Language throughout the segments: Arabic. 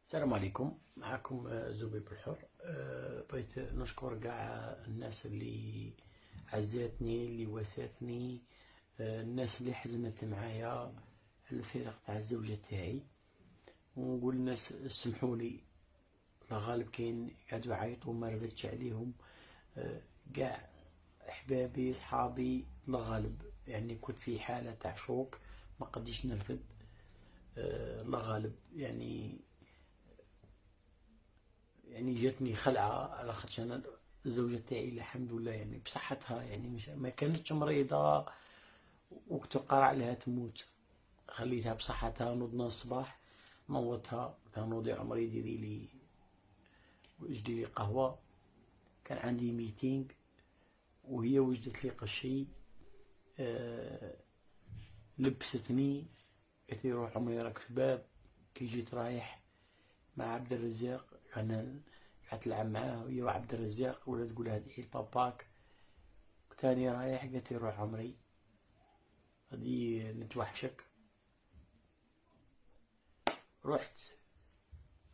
السلام عليكم. معكم زبيب الحر. بغيت نشكر كاع الناس اللي عزاتني، اللي واساتني، الناس اللي حزنت معايا الفراق تاع الزوجة تاعي. ونقول الناس سمحوا لي، الغالب كاين قاعدوا يعيطوا ما ردتش عليهم. كاع احبابي صحابي الغالب، يعني كنت في حالة تاع شوك ما قديش نرفد. الغالب يعني جاتني خلعة على خاطش انا الزوجة تاعي الحمد لله يعني بصحتها، يعني مش ما كانتش مريضة وقت قرع عليها تموت. خليتها بصحتها، نوضنا الصباح نوضتها، قلتها نوضي عمري ديري لي وجدي لي قهوة. كان عندي ميتينغ وهي وجدت لي قشي. لبستني قالت لي روح عمري راك شباب. كي جيت رايح مع عبد الرزاق، انا قاعد تلعب معاه وهي وعبد الرزاق ولا تقول ادعي لباباك. تاني رايح قالت لي روح عمري غادي نتوحشك. رحت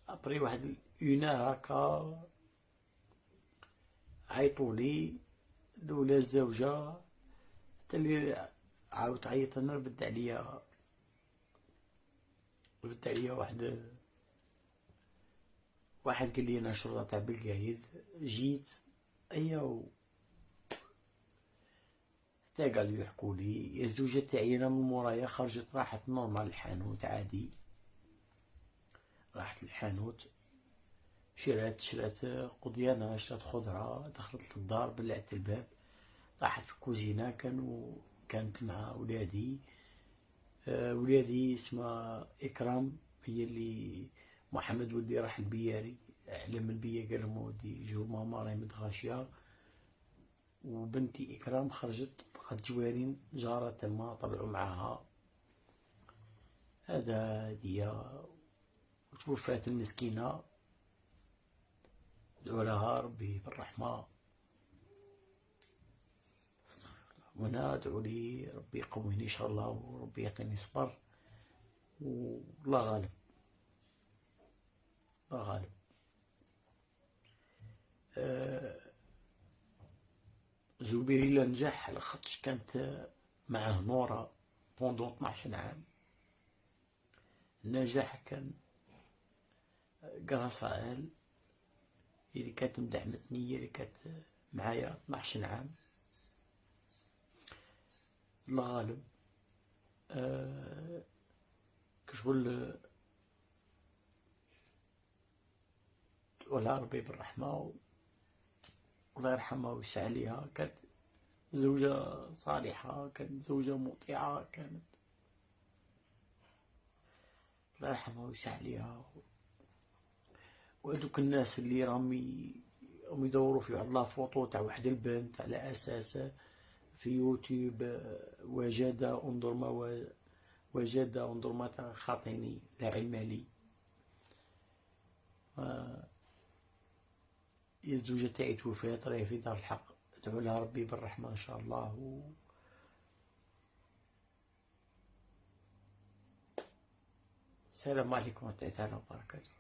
ابري واحد اونار هكا عيطولي دولا الزوجة، حتى اللي عاود تعيط انا رد عليا واحد قال لي انا شرطة تاع بالقايد. جيت ايا حتى قالوا يحكوا لي الزوجة تاعي انا من مورايا خرجت راحت نورمال الحانوت عادي. راحت الحانوت شرات قضيانة، شرات خضرة، دخلت للدار بلعت الباب، راحت في الكوزينة. كانت مع ولادي. ولادي اسمها إكرام، هي اللي محمد ولدي راح البياري، علم البيا قال لهم ودي جو ماما راهي متغاشية. وبنتي إكرام خرجت بقات جوارين جارة تما طلعوا معاها. هدية. وتوفات المسكينة، ادعو لها ربي بالرحمة، وانا ادعو لي ربي يقويني ان شاء الله وربي يعطيني صبر. والله غالب، الله غالب. زبير إلا نجح على خاطرش كانت معاه نورة بوندون 12 عام. النجاح كان قراصة اللي كانت مدعمتني، هي اللي كانت معايا 12 عام. الله غالب. كشغل ولا ربي بالرحمة والله يرحمها ويسع عليها. كانت زوجة صالحة، كانت زوجة مطيعة، كانت الله يرحمها ويسع عليها. وهذوك الناس اللي راهم يدوروا في واحد لافوطو تاع واحد البنت على اساس في يوتيوب وجد انظر ما خاطيني لا علم لي. الزوجة تاعي توفات راهي في دار الحق، ادعو لها ربي بالرحمة ان شاء الله. السلام عليكم ورحمة الله وبركاته.